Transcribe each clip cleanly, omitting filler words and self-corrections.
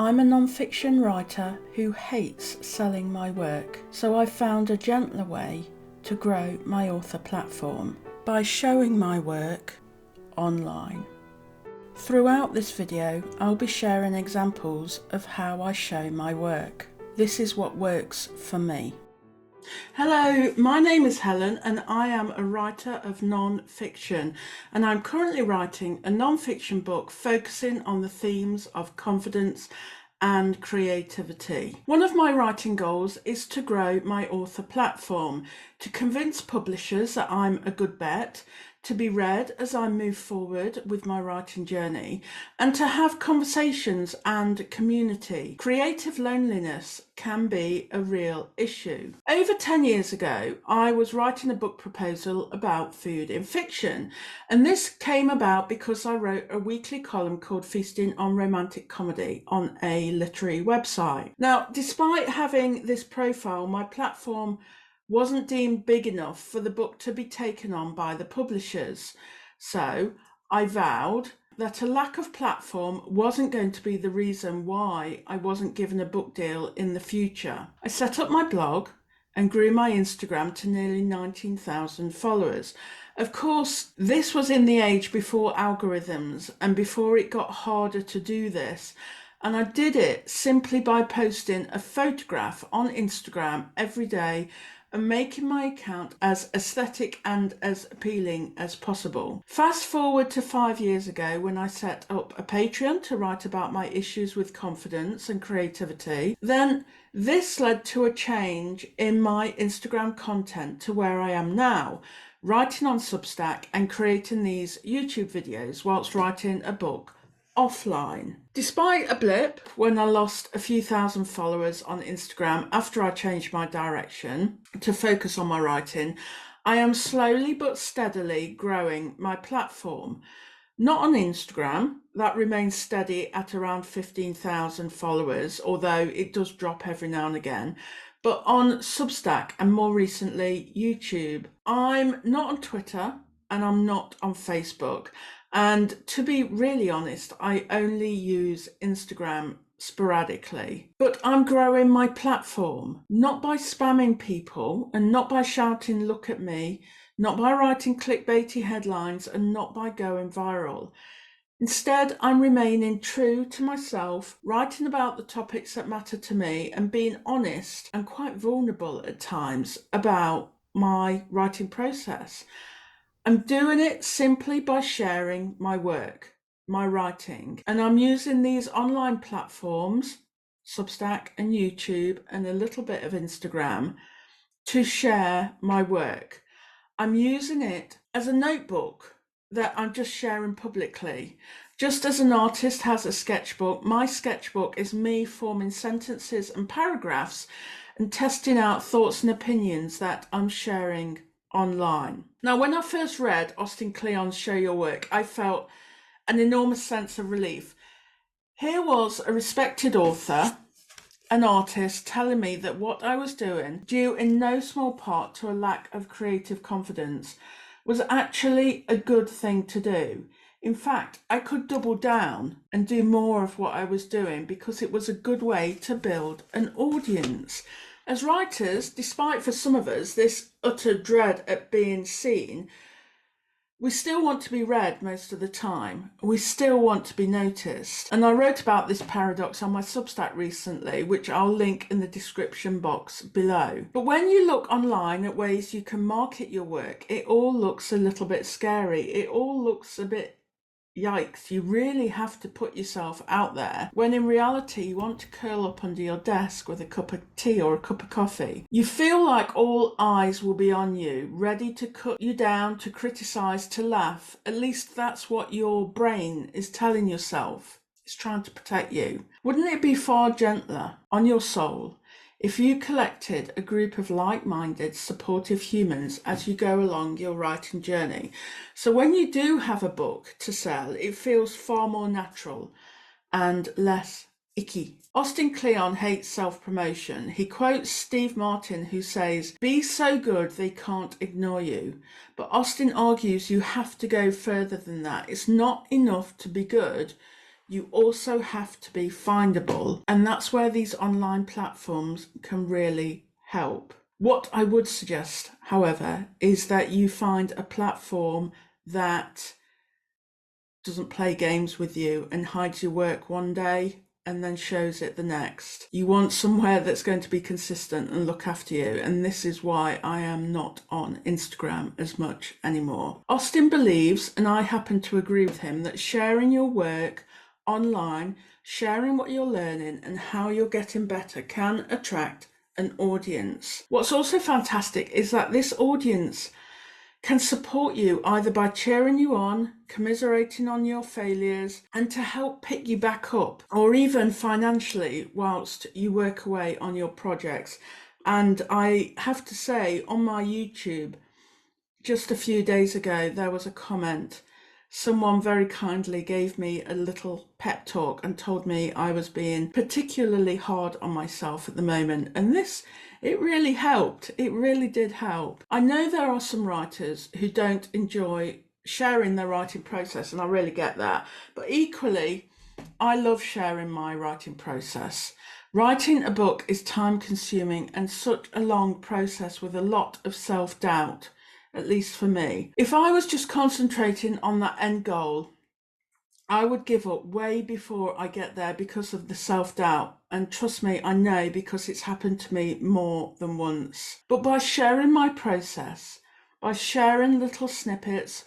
I'm a non-fiction writer who hates selling my work, so I found a gentler way to grow my author platform by showing my work online. Throughout this video, I'll be sharing examples of how I show my work. This is what works for me. Hello, my name is Helen and I am a writer of non-fiction, and I'm currently writing a non-fiction book focusing on the themes of confidence and creativity. One of my writing goals is to grow my author platform, to convince publishers that I'm a good bet, to be read as I move forward with my writing journey, and to have conversations and community. Creative loneliness can be a real issue. Over 10 years ago, I was writing a book proposal about food in fiction, and this came about because I wrote a weekly column called Feasting on Romantic Comedy on a literary website. Now, despite having this profile, my platform wasn't deemed big enough for the book to be taken on by the publishers. So I vowed that a lack of platform wasn't going to be the reason why I wasn't given a book deal in the future. I set up my blog and grew my Instagram to nearly 19,000 followers. Of course, this was in the age before algorithms and before it got harder to do this. And I did it simply by posting a photograph on Instagram every day and making my account as aesthetic and as appealing as possible. Fast forward to 5 years ago when I set up a Patreon to write about my issues with confidence and creativity. Then this led to a change in my Instagram content to where I am now, writing on Substack and creating these YouTube videos whilst writing a book offline. Despite a blip when I lost a few thousand followers on Instagram after I changed my direction to focus on my writing, I am slowly but steadily growing my platform. Not on Instagram, that remains steady at around 15,000 followers, although it does drop every now and again, but on Substack and more recently YouTube. I'm not on Twitter and I'm not on Facebook. And to be really honest, I only use Instagram sporadically. But I'm growing my platform, not by spamming people and not by shouting, "Look at me," not by writing clickbaity headlines and not by going viral. Instead, I'm remaining true to myself, writing about the topics that matter to me and being honest and quite vulnerable at times about my writing process. I'm doing it simply by sharing my work, my writing, and I'm using these online platforms, Substack and YouTube and a little bit of Instagram, to share my work. I'm using it as a notebook that I'm just sharing publicly. Just as an artist has a sketchbook, my sketchbook is me forming sentences and paragraphs and testing out thoughts and opinions that I'm sharing online. Now, when I first read Austin Kleon's Show Your Work, I felt an enormous sense of relief. Here was a respected author, an artist, telling me that what I was doing, due in no small part to a lack of creative confidence, was actually a good thing to do. In fact, I could double down and do more of what I was doing because it was a good way to build an audience. As writers, despite for some of us this utter dread at being seen, we still want to be read most of the time. We still want to be noticed. And I wrote about this paradox on my Substack recently, which I'll link in the description box below. But when you look online at ways you can market your work, it all looks a little bit scary. It all looks a bit yikes, you really have to put yourself out there, when in reality you want to curl up under your desk with a cup of tea or a cup of coffee. You feel like all eyes will be on you, ready to cut you down, to criticize, to laugh. At least that's what your brain is telling yourself. It's trying to protect you. Wouldn't it be far gentler on your soul if you collected a group of like-minded, supportive humans as you go along your writing journey? So when you do have a book to sell, it feels far more natural and less icky. Austin Kleon hates self-promotion. He quotes Steve Martin, who says, "Be so good they can't ignore you." But Austin argues you have to go further than that. It's not enough to be good. you also have to be findable, and that's where these online platforms can really help. What I would suggest, however, is that you find a platform that doesn't play games with you and hides your work one day and then shows it the next. You want somewhere that's going to be consistent and look after you, and this is why I am not on Instagram as much anymore. Austin believes, and I happen to agree with him, that sharing your work online, sharing what you're learning and how you're getting better can attract an audience. What's also fantastic is that this audience can support you either by cheering you on, commiserating on your failures, and to help pick you back up, or even financially whilst you work away on your projects. And I have to say, on my YouTube, just a few days ago, there was a comment. Someone very kindly gave me a little pep talk and told me I was being particularly hard on myself at the moment. And it really helped. It really did help. I know there are some writers who don't enjoy sharing their writing process, and I really get that. But equally, I love sharing my writing process. Writing a book is time consuming and such a long process with a lot of self-doubt, at least for me. If I was just concentrating on that end goal, I would give up way before I get there because of the self-doubt. And trust me, I know, because it's happened to me more than once. But by sharing my process, by sharing little snippets,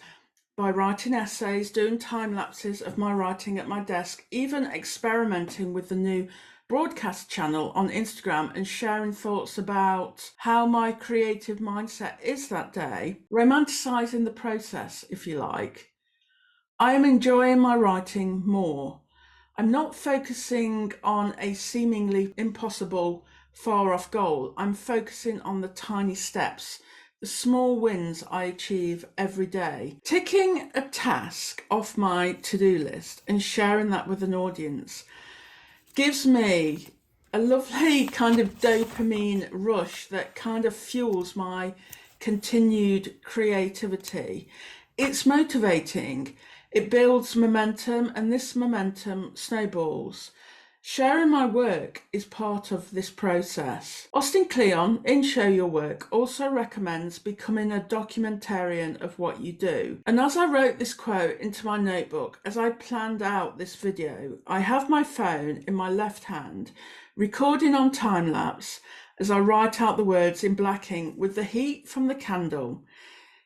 by writing essays, doing time lapses of my writing at my desk, even experimenting with the new broadcast channel on Instagram and sharing thoughts about how my creative mindset is that day, romanticizing the process, if you like, I am enjoying my writing more. I'm not focusing on a seemingly impossible, far off goal. I'm focusing on the tiny steps, the small wins I achieve every day. Ticking a task off my to-do list and sharing that with an audience gives me a lovely kind of dopamine rush that kind of fuels my continued creativity. It's motivating. It builds momentum, and this momentum snowballs. Sharing my work is part of this process. Austin Kleon, in Show Your Work, also recommends becoming a documentarian of what you do. And as I wrote this quote into my notebook, as I planned out this video, I have my phone in my left hand, recording on time lapse as I write out the words in black ink with the heat from the candle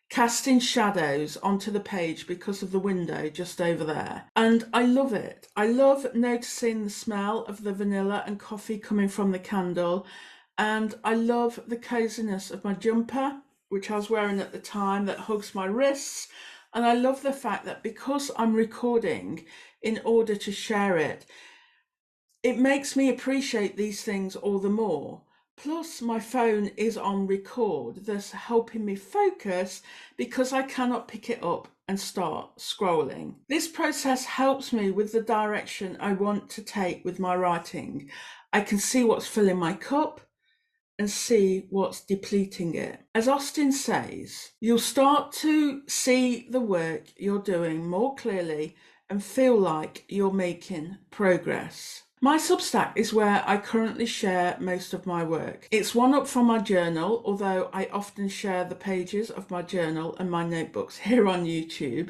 casting shadows onto the page because of the window just over there. And I love it. I love noticing the smell of the vanilla and coffee coming from the candle. And I love the coziness of my jumper, which I was wearing at the time, that hugs my wrists. And I love the fact that because I'm recording in order to share it, it makes me appreciate these things all the more. Plus, my phone is on record, thus helping me focus because I cannot pick it up and start scrolling. This process helps me with the direction I want to take with my writing. I can see what's filling my cup and see what's depleting it. As Austin says, you'll start to see the work you're doing more clearly and feel like you're making progress. My Substack is where I currently share most of my work. It's one up from my journal, although I often share the pages of my journal and my notebooks here on YouTube.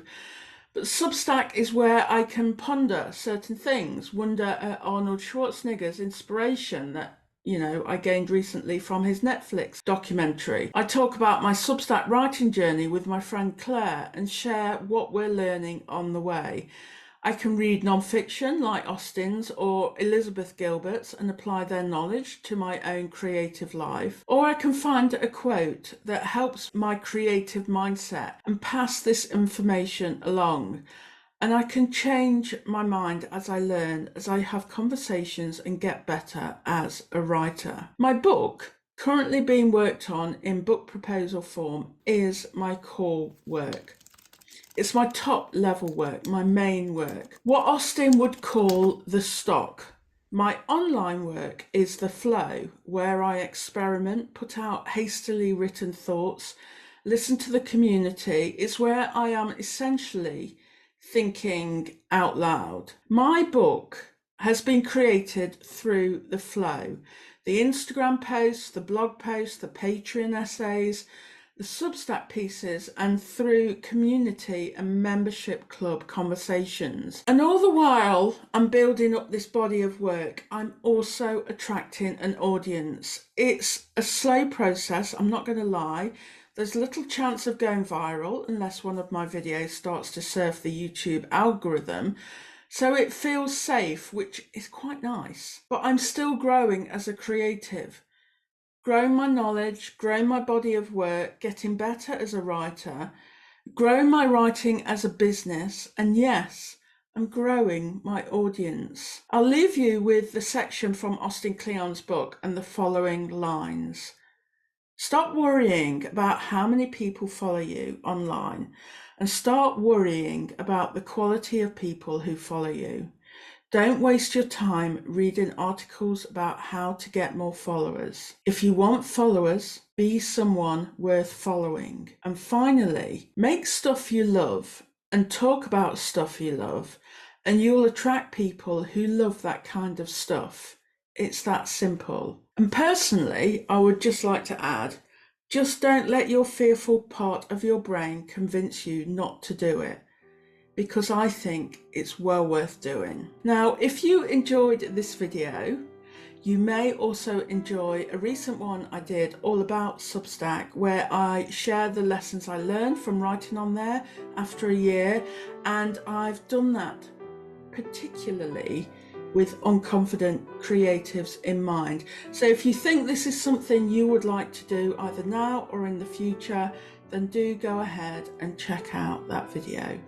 But Substack is where I can ponder certain things, wonder at Arnold Schwarzenegger's inspiration that I gained recently from his Netflix documentary. I talk about my Substack writing journey with my friend Claire and share what we're learning on the way. I can read non-fiction like Austin's or Elizabeth Gilbert's and apply their knowledge to my own creative life. Or I can find a quote that helps my creative mindset and pass this information along. And I can change my mind as I learn, as I have conversations and get better as a writer. My book, currently being worked on in book proposal form, is my core work. It's my top level work, my main work. What Austin would call the stock. My online work is the flow, where I experiment, put out hastily written thoughts, listen to the community. It's where I am essentially thinking out loud. My book has been created through the flow. The Instagram posts, the blog posts, the Patreon essays, the Substack pieces, and through community and membership club conversations. And all the while I'm building up this body of work, I'm also attracting an audience. It's a slow process, I'm not going to lie. There's little chance of going viral unless one of my videos starts to surf the YouTube algorithm. So it feels safe, which is quite nice. But I'm still growing as a creative, growing my knowledge, growing my body of work, getting better as a writer, growing my writing as a business, and yes, I'm growing my audience. I'll leave you with the section from Austin Kleon's book and the following lines. Stop worrying about how many people follow you online and start worrying about the quality of people who follow you. Don't waste your time reading articles about how to get more followers. If you want followers, be someone worth following. And finally, make stuff you love and talk about stuff you love, and you'll attract people who love that kind of stuff. It's that simple. And personally, I would just like to add, just don't let your fearful part of your brain convince you not to do it, because I think it's well worth doing. Now, if you enjoyed this video, you may also enjoy a recent one I did all about Substack, where I share the lessons I learned from writing on there after a year, and I've done that particularly with unconfident creatives in mind. So if you think this is something you would like to do either now or in the future, then do go ahead and check out that video.